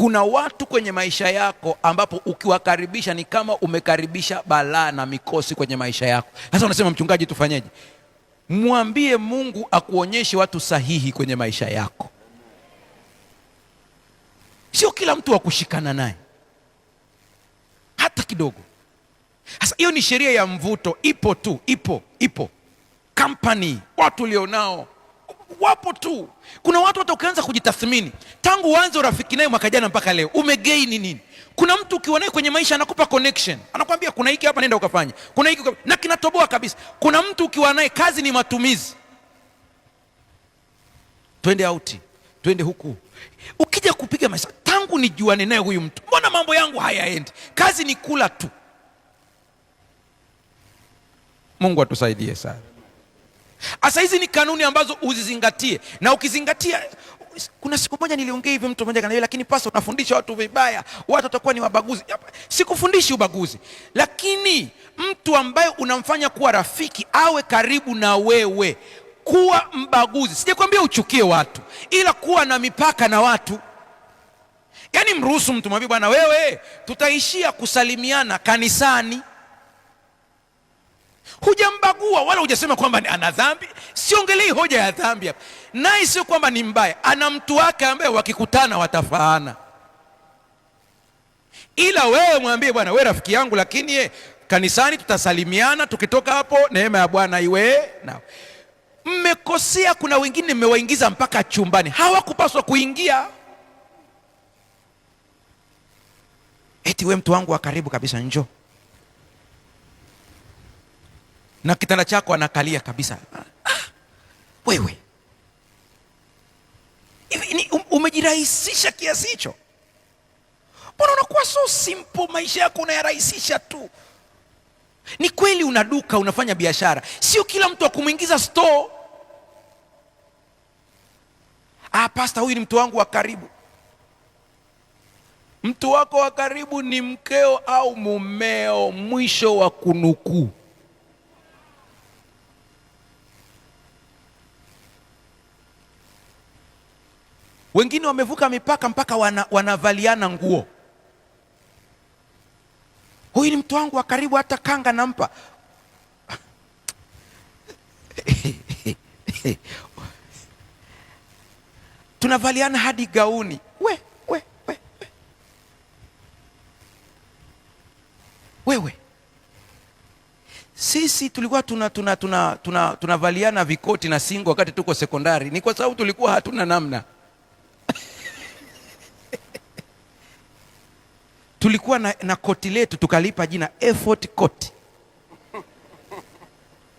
Kuna watu kwenye maisha yako ambapo ukiwakaribisha ni kama umekaribisha balaa na mikosi kwenye maisha yako. Sasa unasema mchungaji, tufanyeje? Mwambie Mungu akuonyeshe watu sahihi kwenye maisha yako. Sio kila mtu wa kushikana naye hata kidogo. Sasa hiyo ni sheria ya mvuto, ipo tu, ipo. Company, watu ulionao wapo tu. Kuna watu hata ukianza kujitathmini tangu uanze urafiki naye mwaka jana mpaka leo umegain nini? Kuna mtu ukiwa naye kwenye maisha anakupa connection, anakuambia kuna hiki hapa, nenda ukafanya, kuna hiki na kinatoboa kabisa. Kuna mtu ukiwa naye kazi ni matumizi, twende out, twende huku. Ukija kupiga maisha, tangu nijuane naye huyu mtu, mbona mambo yangu hayaendi? Kazi ni kula tu. Mungu atusaidie sana. Asa hizi ni kanuni ambazo uzizingatie, na ukizingatia. Kuna siku moja niliongea hivi, mtu mmoja kaniambia, lakini pastor, unafundisha watu vibaya, watu watakuwa ni wabaguzi. Sikufundishi ubaguzi, lakini mtu ambaye unamfanya kuwa rafiki awe karibu na wewe, kuwa mbaguzi. Sijakwambia uchukie watu, ila kuwa na mipaka na watu. Yaani mruhusu mtu, mwambie bwana, wewe tutaishia kusalimiana kanisani. Hujambagua wala hujasema kwamba ana dhambi. Siongelei hoja ya dhambi hapa. Naye sio kwamba ni mbaya, ana mtu wake ambaye wakikutana watafaana. Ila wewe mwambie bwana, wewe rafiki yangu, lakini kanisani tutasalimiana, tukitoka hapo neema ya Bwana iwe na. Mmekosea. Kuna wengine mmewaingiza mpaka chumbani, hawakupaswa kuingia. Eti wewe mtu wangu wa karibu kabisa, njoo na kitanda chako anakalia kabisa. Wewe hivi umejirahisisha kiasi hicho? Mbona unakuwa so simple? Maisha yako unayarahisisha tu. Ni kweli una duka, unafanya biashara, sio kila mtu akumuingiza store. Pastor, huyu ni mtu wangu wa karibu. Mtu wako wa karibu ni mkeo au mumeo, mwisho wa kunukuu. Wengine wamevuka mipaka mpaka wanavaliana nguo. Huyu ni mtu wangu wa karibu, hata kanga nampa. Tunavaliana hadi gauni. Wewe. Sisi tulikuwa tunavaliana vikoti na singo wakati tuko sekondari, ni kwa sababu tulikuwa hatuna namna. Tulikuwa na koti letu tukalipa jina effort coat.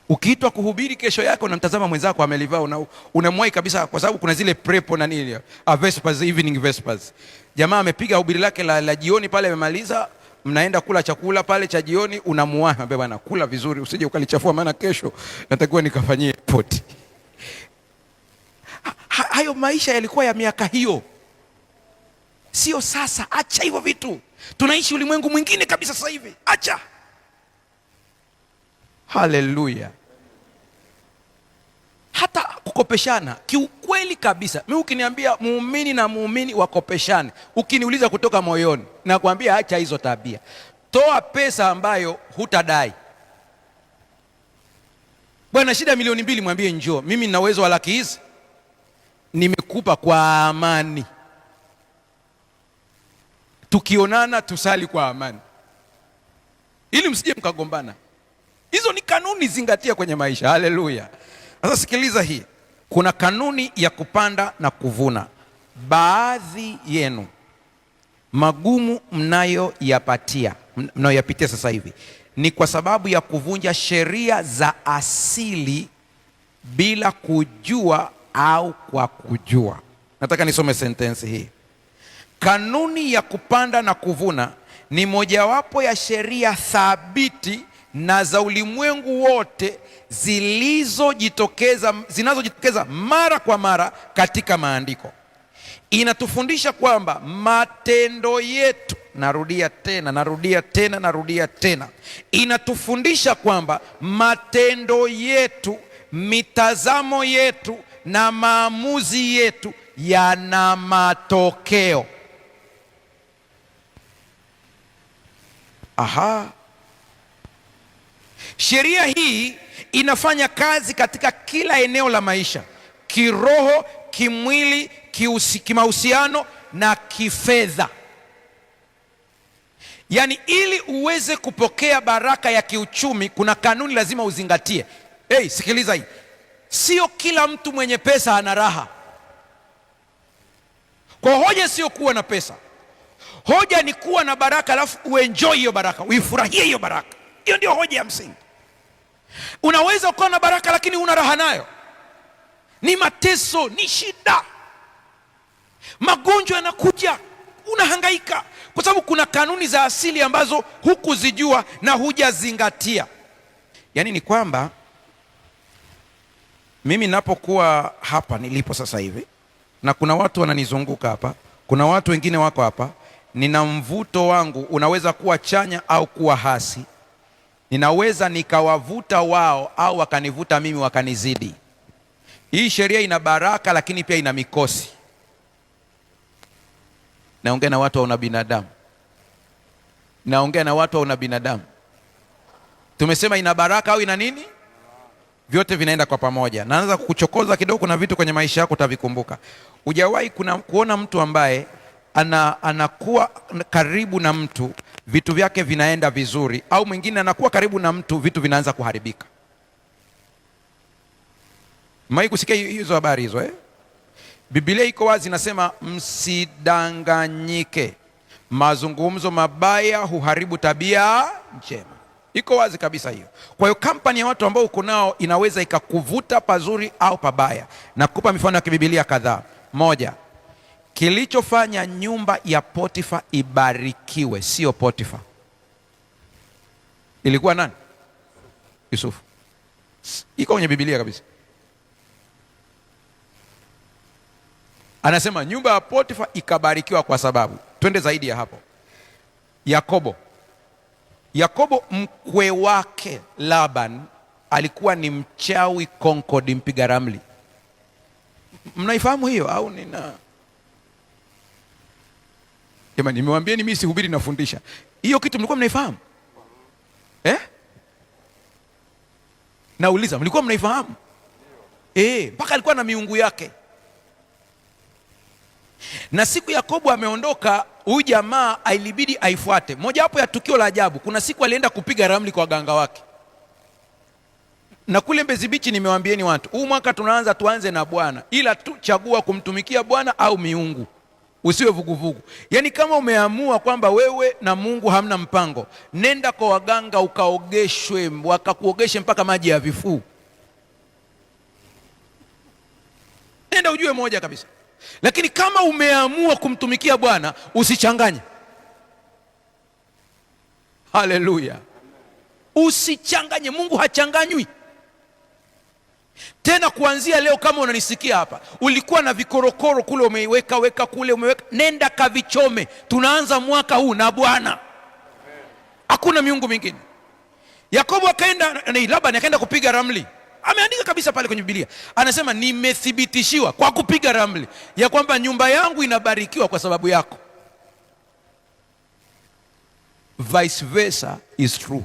Ukiitwa kuhubiri kesho yake unamtazama mwenzako amelivaa, unamwai kabisa, kwa sababu kuna zile prepo na nini, vespers, evening vespers. Jamaa amepiga hubiri lake la jioni pale, amemaliza, mnaenda kula chakula pale cha jioni, unamuahi, ambaye bwana, kula vizuri usije ukalichafua, maana kesho natakiwa nikafanyie poti. Hayo maisha yalikuwa ya miaka hiyo, sio sasa. Acha hivyo vitu. Tunaishi ulimwengu mwingine kabisa sasa hivi. Acha. Haleluya. Hata kukopeshana, kiukweli kabisa, mimi ukiniambia muumini na muumini wakopeshane, ukiniuliza kutoka moyoni, nakwambia acha hizo tabia. Toa pesa ambayo hutadai. Bwana, shida milioni 2, mwambie njoo, mimi nina uwezo wa laki hizi, nimekupa kwa amani. Tukionana tusali kwa amani, ili msije mkagombana. Hizo ni kanuni, zingatia kwenye maisha. Haleluya. Sasa sikiliza hii. Kuna kanuni ya kupanda na kuvuna. Baadhi yenu magumu mnayoyapitia sasa hivi ni kwa sababu ya kuvunja sheria za asili bila kujua au kwa kujua. Nataka nisome sentensi hii. Kanuni ya kupanda na kuvuna ni mojawapo ya sheria thabiti na za ulimwengu wote zinazojitokeza mara kwa mara katika maandiko. Inatufundisha kwamba matendo yetu, narudia tena, inatufundisha kwamba matendo yetu, mitazamo yetu na maamuzi yetu yana matokeo. Aha, sheria hii inafanya kazi katika kila eneo la maisha: kiroho, kimwili, kimahusiano na kifedha. Yaani ili uweze kupokea baraka ya kiuchumi, kuna kanuni lazima uzingatie. Sikiliza hii. Sio kila mtu mwenye pesa ana raha. Kwa hoja sio kuwa na pesa. Hoja ni kuwa na baraka, alafu uenjoy hiyo baraka, uifurahie hiyo baraka. Hiyo ndio hoja ya msingi. Unaweza kuwa na baraka lakini una raha nayo, ni mateso, ni shida, magonjwa yanakuja, unahangaika, kwa sababu kuna kanuni za asili ambazo hukuzijua na hujazingatia. Yaani ni kwamba mimi ninapokuwa hapa nilipo sasa hivi, na kuna watu wananizunguka hapa, kuna watu wengine wako hapa, nina mvuto wangu unaweza kuwa chanya au kuwa hasi. Ninaweza nikawavuta wao au wakanivuta mimi wakanizidi. Hii sheria ina baraka lakini pia ina mikosi. Naongea na watu wa una binadamu. Naongea na watu wa una binadamu. Tumesema ina baraka au ina nini? Vyote vinaenda kwa pamoja. Naanza kukuchokoza kidogo, kuna vitu kwenye maisha yako utavikumbuka. Hujawahi kuona mtu ambaye anakuwa karibu na mtu vitu vyake vinaenda vizuri, au mwingine anakuwa karibu na mtu vitu vinaanza kuharibika? Mwahi kusikia hizo habari hizo? Biblia iko wazi, nasema msidanganyike, mazungumzo mabaya huharibu tabia njema. Iko wazi kabisa hiyo. Kwa hiyo kampani ya watu ambao uko nao inaweza ikakuvuta pazuri au pabaya. Nakupa mifano ya kibibilia kadhaa. Moja, kilichofanya nyumba ya Potifa ibarikiwe sio Potifa. Ilikuwa nani? Yusufu. Iko kwenye Biblia kabisa. Anasema nyumba ya Potifa ikabarikiwa kwa sababu. Twende zaidi ya hapo. Yakobo mkwe wake Laban alikuwa ni mchawi konkodi, mpiga ramli. Mnaifahamu hiyo au nina? Jamani, nimewambieni mimi sihubiri, nafundisha. Hiyo kitu mlikuwa mnaifahamu? Nauliza, mlikuwa mnaifahamu? Mpaka alikuwa na miungu yake. Na siku Yakobo ameondoka, huyu jamaa ilibidi aifuate. Moja hapo ya tukio la ajabu, kuna siku alienda kupiga ramli kwa waganga wake. Na kule Mbezi Beach nimewaambieni watu, huu mwaka tuanze na Bwana, ila tu chagua kumtumikia Bwana au miungu. Usiwe vuguvugu. Yaani kama umeamua kwamba wewe na Mungu hamna mpango, nenda kwa waganga ukaogeshwe, wakakuogeshe mpaka maji ya vifuu. Nenda ujue moja kabisa. Lakini kama umeamua kumtumikia Bwana, usichanganye. Haleluya. Usichanganye, Mungu hachanganywi. Tena kuanzia leo, kama unanisikia hapa, ulikuwa na vikorokoro kule umeweka kule, nenda kavichome. Tunaanza mwaka huu na Bwana. Hakuna miungu mingine. Yakobo akaenda, Laban akaenda kupiga ramli. Ameandika kabisa pale kwenye Biblia. Anasema nimethibitishiwa kwa kupiga ramli ya kwamba nyumba yangu inabarikiwa kwa sababu yako. Vice versa is true.